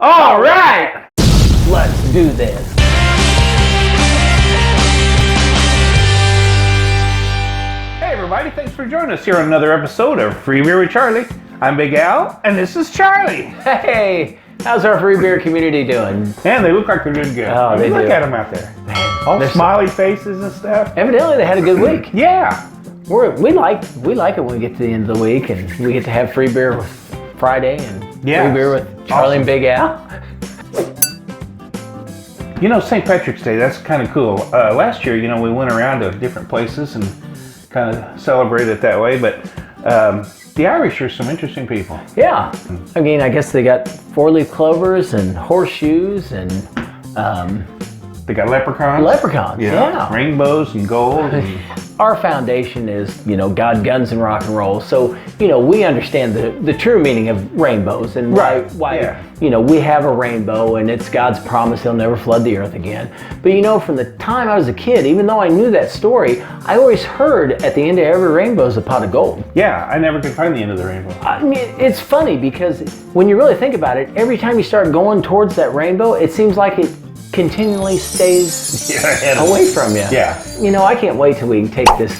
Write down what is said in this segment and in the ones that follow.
All right, let's do this. Hey everybody, thanks for joining us here on another episode of Free Beer with Charlie. I'm Big Al, and this is Charlie. Hey, how's our free beer community doing? Man, they look like they're doing good. Oh, they look do. at them out there. Man, All smiley faces and stuff. evidently they had a good week. Yeah. We like it when we get to the end of the week and we get to have free beer with Friday and Yeah. free beer with Charlie and Big Al. You know, St. Patrick's Day, that's kind of cool. Last year, we went around to different places and kind of celebrated it that way, but the Irish are some interesting people. Yeah, I mean, I guess they got 4-leaf clovers and horseshoes and They got leprechauns. Yeah. Rainbows and gold. And Our foundation is, God, guns, and rock and roll. So, we understand the true meaning of rainbows and why we have a rainbow and it's God's promise he'll never flood the earth again. But, from the time I was a kid, even though I knew that story, I always heard at the end of every rainbow is a pot of gold. yeah, I never could find the end of the rainbow. I mean, it's funny because when you really think about it, every time you start going towards that rainbow, it seems like it continually stays away from you. Yeah. I can't wait till we can take this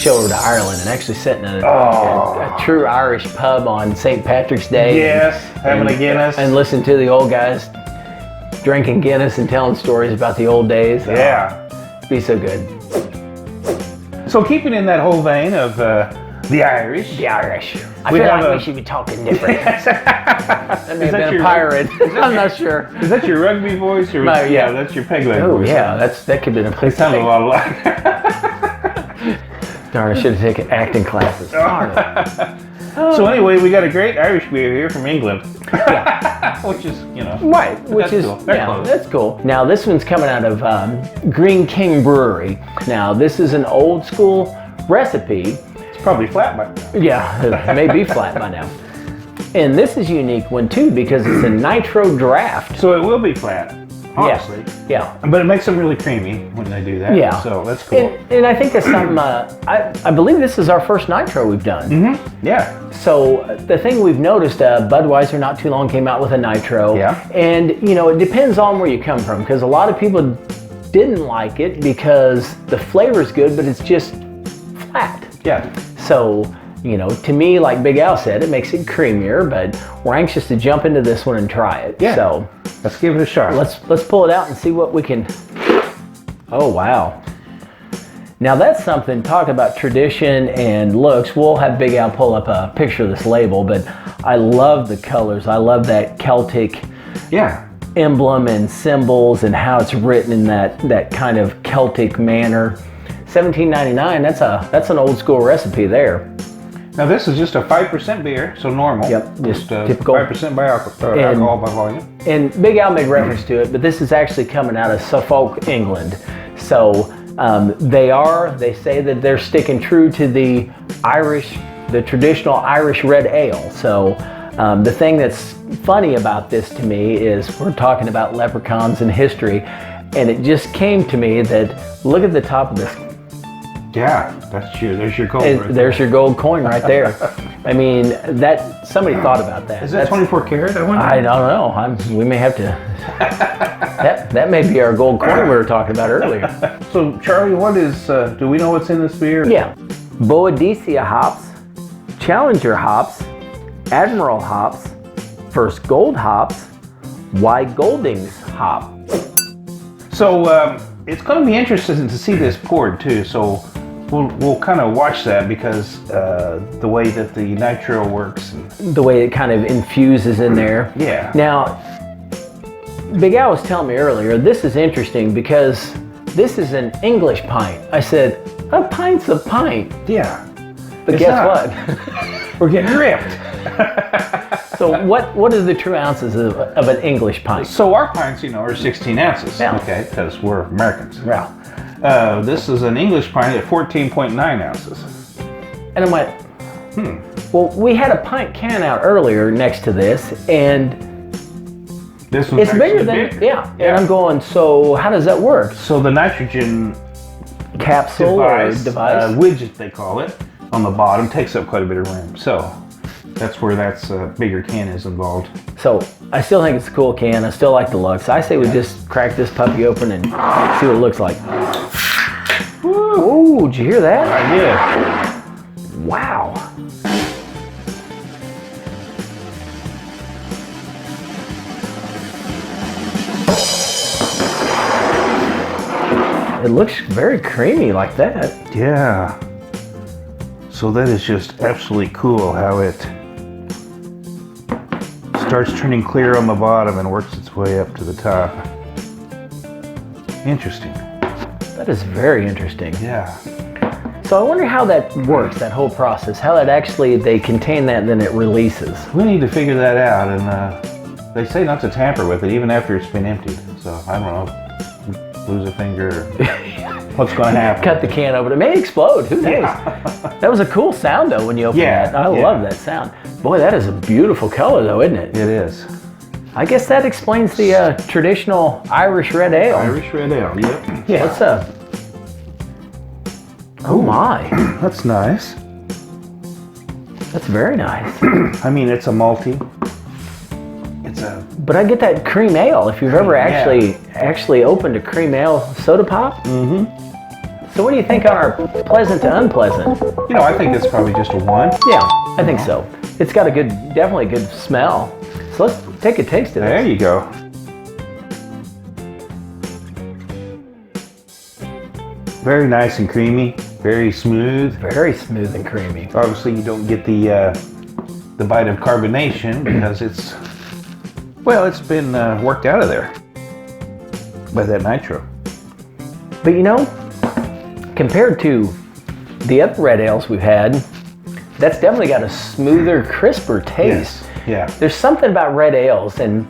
show over to Ireland and actually sit in a true Irish pub on St. Patrick's Day. Yes, having a Guinness. And listen to the old guys drinking Guinness and telling stories about the old days. Yeah. It'd be so good. So keeping in that whole vein of the Irish. The Irish. I We feel have like a- we should be talking different. That may have that been a your- pirate. I'm not sure. Is that your rugby voice? Or No, yeah. that's your peg leg Oh voice. yeah, that could have been a They sound a lot alike. Darn, I should have taken acting classes. Darn it. So anyway, we got a great Irish beer here from England. Which is, Right, which That's is cool. They're close. that's cool. Now this one's coming out of Greene King Brewery. Now this is an old school recipe. it's probably flat by now. Yeah, it may be flat by now. And this is a unique one too because it's a nitro draft. So it will be flat, honestly. Yeah. But it makes them really creamy when they do that. Yeah. So that's cool. And I think that's something, I believe this is our first nitro we've done. Mm-hmm. Yeah. So the thing we've noticed, Budweiser not too long came out with a nitro. Yeah. And, it depends on where you come from because a lot of people didn't like it because the flavor's good, but it's just flat. Yeah. So, to me, like Big Al said, it makes it creamier, but we're anxious to jump into this one and try it. Yeah. So Let's give it a shot. let's pull it out and see what we can. Oh, wow. Now that's something, talk about tradition and looks. We'll have Big Al pull up a picture of this label, but I love the colors. I love that Celtic Yeah. emblem and symbols and how it's written in that kind of Celtic manner. $17.99, that's an old school recipe there. Now this is just a 5% beer, so normal. Yep, Just typical. 5% by alcohol by volume. And Big Al made reference to it, but this is actually coming out of Suffolk, England. So they say that they're sticking true to the traditional Irish red ale. So the thing that's funny about this to me is we're talking about leprechauns in history, and it just came to me that look at the top of this. Yeah, that's true. There's your gold. Right There's your gold coin right there. I mean, that somebody thought about that. Is that 24 karat? I wonder. I don't know. We may have to. That may be our gold coin we were talking about earlier. So Charlie, what is? Do we know what's in this beer? Yeah, Boadicea hops, Challenger hops, Admiral hops, First Gold hops, White Goldings hop. So it's going to be interesting to see this poured too. So we'll kind of watch that because the way that the nitro works. And, The way it kind of infuses in there. yeah. Now, Big Al was telling me earlier, this is interesting because this is an English pint. I said, a pint's a pint. Yeah. But It's guess not. what? We're getting ripped. So what are the true ounces of an English pint? So our pints, are 16 ounces. Yeah. Okay, because we're Americans. Wow. This is an English pint at 14.9 ounces. And I'm like, well, we had a pint can out earlier next to this, and This one's it's bigger actually than, yeah. And I'm going, so how does that work? So the nitrogen Capsule device, or device? widget they call it, on the bottom takes up quite a bit of room. So that's where that's bigger can is involved. So I still think it's a cool can. I still like the looks. I say we just crack this puppy open and see what it looks like. Ooh, did you hear that? I Wow. It looks very creamy like that. did. Yeah. So that is just absolutely cool how it starts turning clear on the bottom and works its way up to the top. Interesting. That is very interesting. Yeah. So I wonder how that works, that whole process, how that actually, they contain that and then it releases. We need to figure that out, and they say not to tamper with it even after it's been emptied. So I don't know, lose a finger, or what's going to happen? Cut the can open. It may explode. Who knows? Yeah. That was a cool sound though when you open that. I love that sound. Boy, that is a beautiful color though, isn't it? It is. I guess that explains the traditional Irish red ale. Irish red ale. Yep. Yeah. What's up? Oh my. That's nice. That's very nice. I mean, it's a malty. It's a. But I get that cream ale. If you've ever actually opened a cream ale soda pop. Mm-hmm. So what do you think on our pleasant to unpleasant? You know, I think it's probably just a 1. Yeah, I think so. It's got a good, definitely good smell. So let's take a taste of this. There you go. Very nice and creamy. Very smooth. Very smooth and creamy. Obviously, you don't get the bite of carbonation because it's, well, it's been worked out of there by that nitro. But you know, compared to the other red ales we've had, that's definitely got a smoother, crisper taste. Yes. Yeah. There's something about red ales, and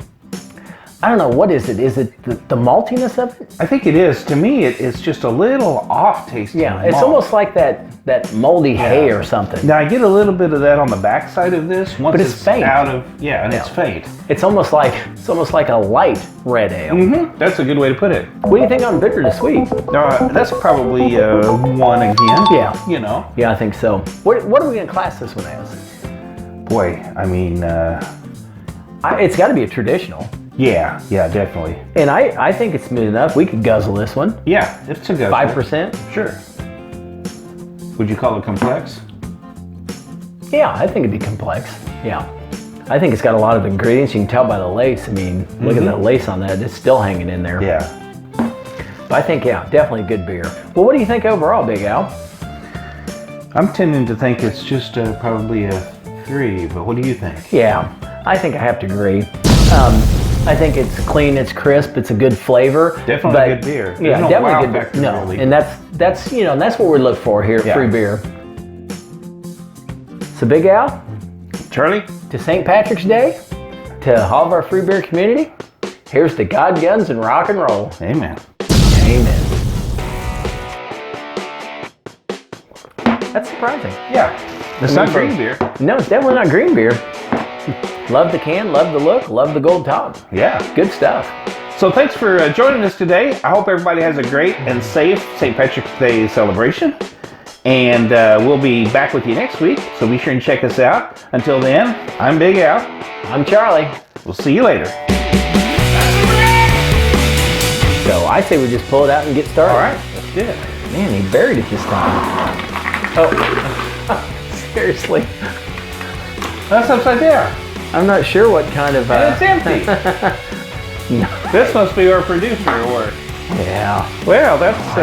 I don't know, what is it? Is it the maltiness of it? I think it is. To me, it's just a little off tasting. Yeah, it's almost like that moldy hay or something. Now I get a little bit of that on the backside of this. Once But it's faint. out of it's faint. It's almost like a light red ale. Mm-hmm. That's a good way to put it. What do you think on bitter to sweet? That's probably 1 again. Yeah. You know. Yeah, I think so. What are we gonna class this one as? Boy, I mean, It's got to be a traditional. yeah, definitely. And I think it's smooth enough. We could guzzle this one. Yeah, it's a good 5%. Sure. Would you call it complex? Yeah, I think it'd be complex. Yeah. I think it's got a lot of ingredients. You can tell by the lace. I mean, look at the lace on that. It's still hanging in there. Yeah. But I think, definitely a good beer. Well, what do you think overall, Big Al? I'm tending to think it's just probably a 3, but what do you think? Yeah, I think I have to agree. I think it's clean, it's crisp, it's a good flavor. Definitely a good beer. There's Yeah, no definitely wow good factor, beer. No, really. and that's what we look for here at Free Beer. So Big Al, Charlie? to St. Patrick's Day, to all of our Free Beer community, here's to God, guns, and rock and roll. Amen. Amen. That's surprising. Yeah. It's not green beer. No, it's definitely not green beer. Love the can, love the look, love the gold top. Yeah. Good stuff. So thanks for joining us today. I hope everybody has a great and safe St. Patrick's Day celebration. And we'll be back with you next week, so be sure and check us out. Until then, I'm Big Al. I'm Charlie. We'll see you later. So I say we just pull it out and get started. All right, let's do it. Man, he buried it this time. Oh, seriously. That's upside down. I'm not sure what kind of... And it's empty. No. This must be our producer work. Yeah. Well, that's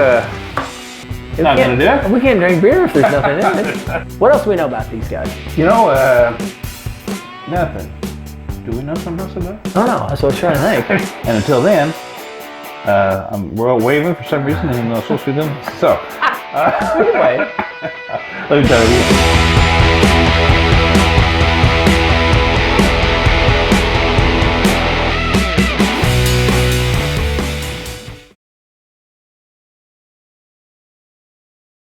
not going to do it. We can't drink beer if there's nothing in it. What else do we know about these guys? You know, nothing. Do we know something else about it? Oh no, that's what I was trying to think. And until then, we're all waving for some reason, and I'm supposed to be doing so. Anyway. Let me tell you.